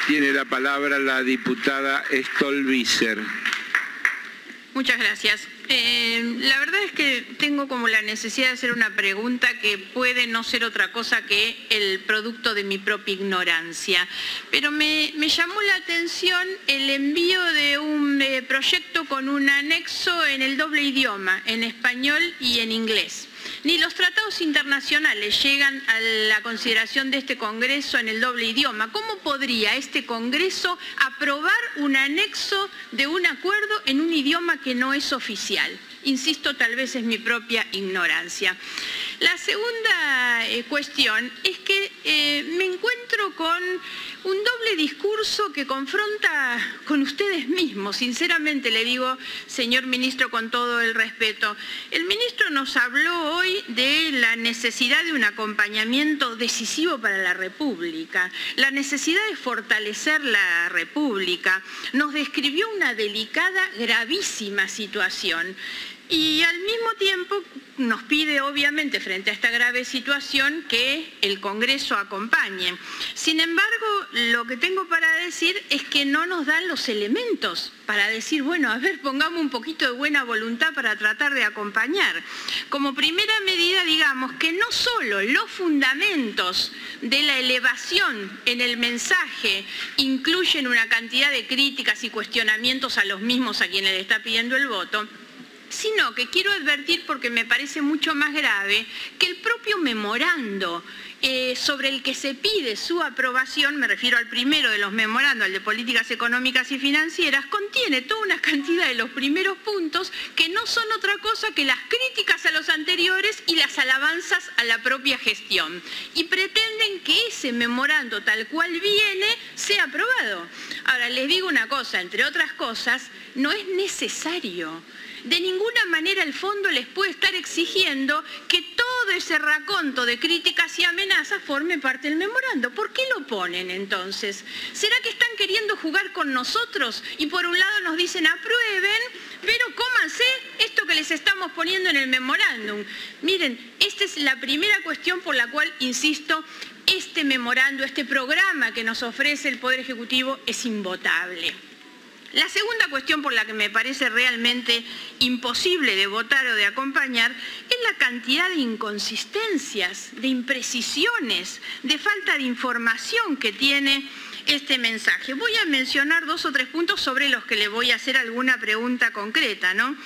Tiene la palabra la diputada Stolbizer. Muchas gracias. La verdad es que tengo como la necesidad de hacer una pregunta que puede no ser otra cosa que el producto de mi propia ignorancia. Pero me llamó la atención el envío de un proyecto con un anexo en el doble idioma, en español y en inglés. Ni los tratados internacionales llegan a la consideración de este Congreso en el doble idioma. ¿Cómo podría este Congreso aprobar un anexo de un acuerdo en un idioma que no es oficial? Insisto, tal vez es mi propia ignorancia. La segunda cuestión es que me encuentro con un doble discurso que confronta con ustedes mismos. Sinceramente le digo, señor ministro, con todo el respeto, el ministro nos habló hoy de la necesidad de un acompañamiento decisivo para la República, la necesidad de fortalecer la República. Nos describió una delicada, gravísima situación. Y al mismo tiempo nos pide, obviamente, frente a esta grave situación, que el Congreso acompañe. Sin embargo, lo que tengo para decir es que no nos dan los elementos para decir, bueno, a ver, pongamos un poquito de buena voluntad para tratar de acompañar. Como primera medida, digamos, que no solo los fundamentos de la elevación en el mensaje incluyen una cantidad de críticas y cuestionamientos a los mismos a quienes le está pidiendo el voto, sino que quiero advertir, porque me parece mucho más grave, que el propio memorando sobre el que se pide su aprobación, me refiero al primero de los memorandos, al de políticas económicas y financieras, contiene toda una cantidad de los primeros puntos que no son otra cosa que las críticas a los anteriores y las alabanzas a la propia gestión. Y pretenden que ese memorando tal cual viene sea aprobado. Ahora, les digo una cosa, entre otras cosas, no es necesario. De ninguna manera el fondo les puede estar exigiendo que todo ese raconto de críticas y amenazas forme parte del memorando. ¿Por qué lo ponen entonces? ¿Será que están queriendo jugar con nosotros y por un lado nos dicen aprueben, pero cómanse esto que les estamos poniendo en el memorándum? Miren, esta es la primera cuestión por la cual, insisto, este memorando, este programa que nos ofrece el Poder Ejecutivo es invotable. La segunda cuestión por la que me parece realmente imposible de votar o de acompañar es la cantidad de inconsistencias, de imprecisiones, de falta de información que tiene este mensaje. Voy a mencionar 2 o 3 puntos sobre los que le voy a hacer alguna pregunta concreta, ¿no?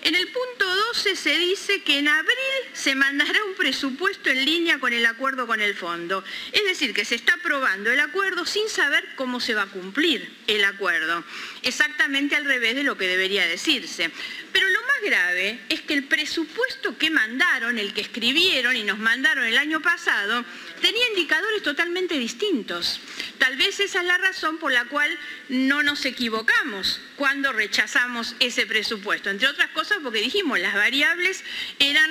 En el punto 12 se dice que en abril se mandará un presupuesto en línea con el acuerdo con el fondo. Es decir, que se está aprobando el acuerdo sin saber cómo se va a cumplir el acuerdo. Exactamente al revés de lo que debería decirse. Pero lo más grave es que el presupuesto que mandaron, el que escribieron y nos mandaron el año pasado, tenía indicadores totalmente distintos. Tal vez esa es la razón por la cual no nos equivocamos cuando rechazamos ese presupuesto. Entre otras cosas porque dijimos, las variables eran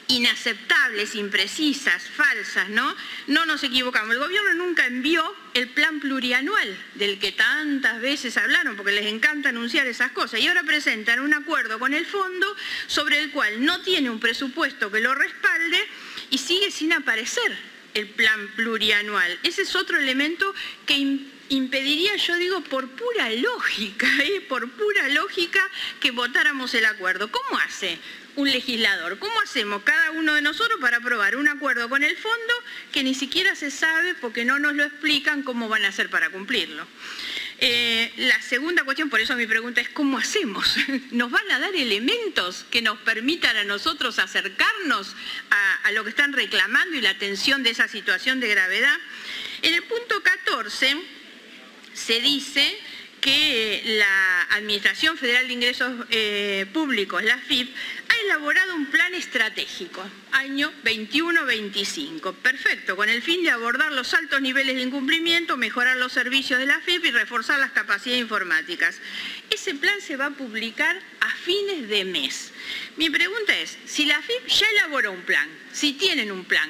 inaceptables, imprecisas, falsas, ¿no? No nos equivocamos. El gobierno nunca envió el plan plurianual del que tantas veces hablaron, porque les encanta anunciar esas cosas, y ahora presentan un acuerdo con el fondo sobre el cual no tiene un presupuesto que lo respalde y sigue sin aparecer el plan plurianual. Ese es otro elemento que impediría, yo digo, por pura lógica, que votáramos el acuerdo. ¿Cómo hace un legislador? ¿Cómo hacemos cada uno de nosotros para aprobar un acuerdo con el fondo que ni siquiera se sabe, porque no nos lo explican, cómo van a hacer para cumplirlo? La segunda cuestión, por eso mi pregunta es ¿cómo hacemos? ¿Nos van a dar elementos que nos permitan a nosotros acercarnos a lo que están reclamando y la atención de esa situación de gravedad? En el punto 14 se dice que la Administración Federal de Ingresos Públicos, la AFIP, ha elaborado un plan estratégico, año 21-25. Perfecto, con el fin de abordar los altos niveles de incumplimiento, mejorar los servicios de la AFIP y reforzar las capacidades informáticas. Ese plan se va a publicar a fines de mes. Mi pregunta es, si la AFIP ya elaboró un plan, si tienen un plan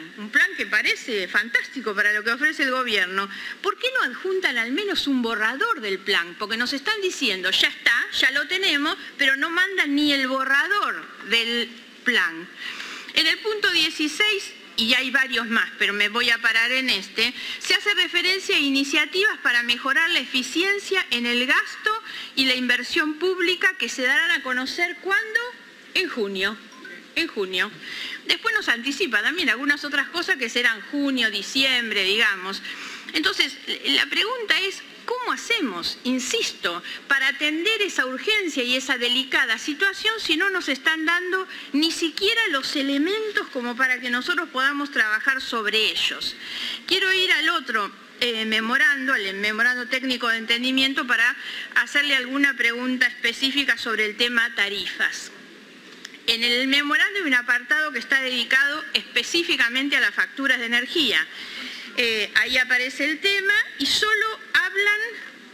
que parece fantástico para lo que ofrece el gobierno, ¿por qué no adjuntan al menos un borrador del plan? Porque nos están diciendo, ya está, ya lo tenemos, pero no mandan ni el borrador del plan. En el punto 16 y hay varios más, pero me voy a parar en este, se hace referencia a iniciativas para mejorar la eficiencia en el gasto y la inversión pública que se darán a conocer, ¿cuándo? En junio. En junio. Después nos anticipa también algunas otras cosas que serán junio, diciembre, digamos. Entonces, la pregunta es, ¿cómo hacemos, insisto, para atender esa urgencia y esa delicada situación si no nos están dando ni siquiera los elementos como para que nosotros podamos trabajar sobre ellos? Quiero ir al otro memorando, al memorando técnico de entendimiento, para hacerle alguna pregunta específica sobre el tema tarifas. En el memorando hay un apartado que está dedicado específicamente a las facturas de energía. Ahí aparece el tema y solo hablan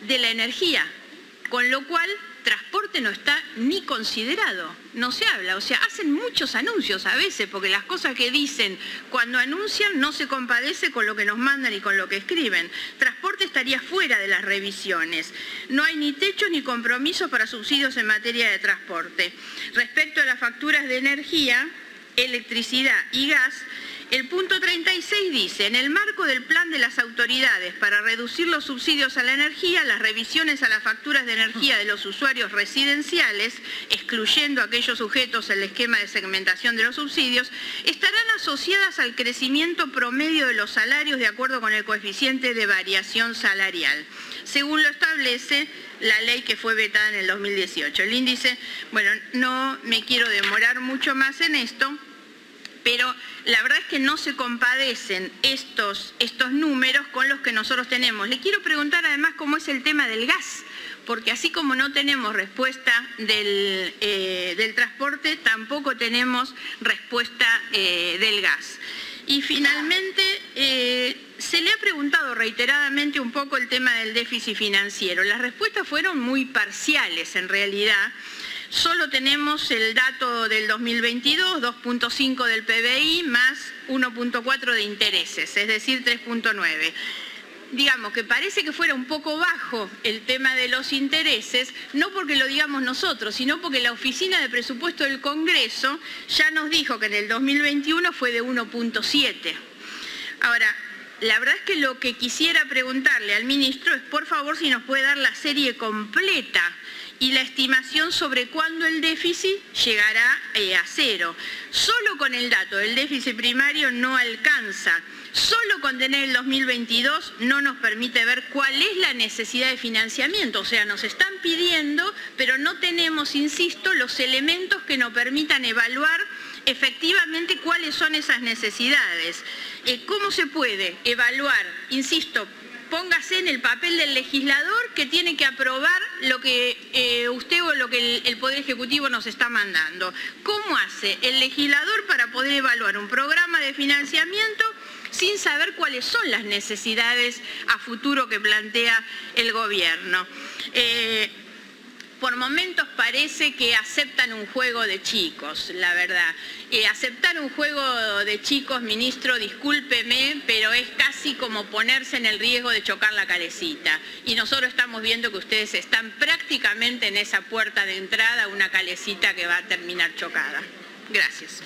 de la energía, con lo cual transporte no está ni considerado, no se habla. O sea, hacen muchos anuncios a veces, porque las cosas que dicen cuando anuncian no se compadece con lo que nos mandan y con lo que escriben. Transporte estaría fuera de las revisiones. No hay ni techo ni compromiso para subsidios en materia de transporte. Respecto a las facturas de energía, electricidad y gas, el punto 36 dice, en el marco del plan de las autoridades para reducir los subsidios a la energía, las revisiones a las facturas de energía de los usuarios residenciales, excluyendo a aquellos sujetos al esquema de segmentación de los subsidios, estarán asociadas al crecimiento promedio de los salarios de acuerdo con el coeficiente de variación salarial, según lo establece la ley que fue vetada en el 2018. El índice, bueno, no me quiero demorar mucho más en esto, pero la verdad es que no se compadecen estos números con los que nosotros tenemos. Le quiero preguntar además cómo es el tema del gas, porque así como no tenemos respuesta del transporte, tampoco tenemos respuesta del gas. Y finalmente, se le ha preguntado reiteradamente un poco el tema del déficit financiero. Las respuestas fueron muy parciales en realidad. Solo tenemos el dato del 2022, 2.5 del PBI más 1.4 de intereses, es decir, 3.9. Digamos que parece que fuera un poco bajo el tema de los intereses, no porque lo digamos nosotros, sino porque la Oficina de Presupuesto del Congreso ya nos dijo que en el 2021 fue de 1.7. Ahora, la verdad es que lo que quisiera preguntarle al ministro es, por favor, si nos puede dar la serie completa y la estimación sobre cuándo el déficit llegará a cero. Solo con el dato del déficit primario no alcanza. Solo con tener el 2022 no nos permite ver cuál es la necesidad de financiamiento. O sea, nos están pidiendo, pero no tenemos, insisto, los elementos que nos permitan evaluar efectivamente cuáles son esas necesidades. ¿Cómo se puede evaluar? Insisto, póngase en el papel del legislador que tiene que aprobar lo que usted o lo que el Poder Ejecutivo nos está mandando. ¿Cómo hace el legislador para poder evaluar un programa de financiamiento sin saber cuáles son las necesidades a futuro que plantea el gobierno? Por momentos parece que aceptan un juego de chicos, la verdad. Aceptar un juego de chicos, ministro, discúlpeme, pero es casi como ponerse en el riesgo de chocar la calecita. Y nosotros estamos viendo que ustedes están prácticamente en esa puerta de entrada, una calecita que va a terminar chocada. Gracias.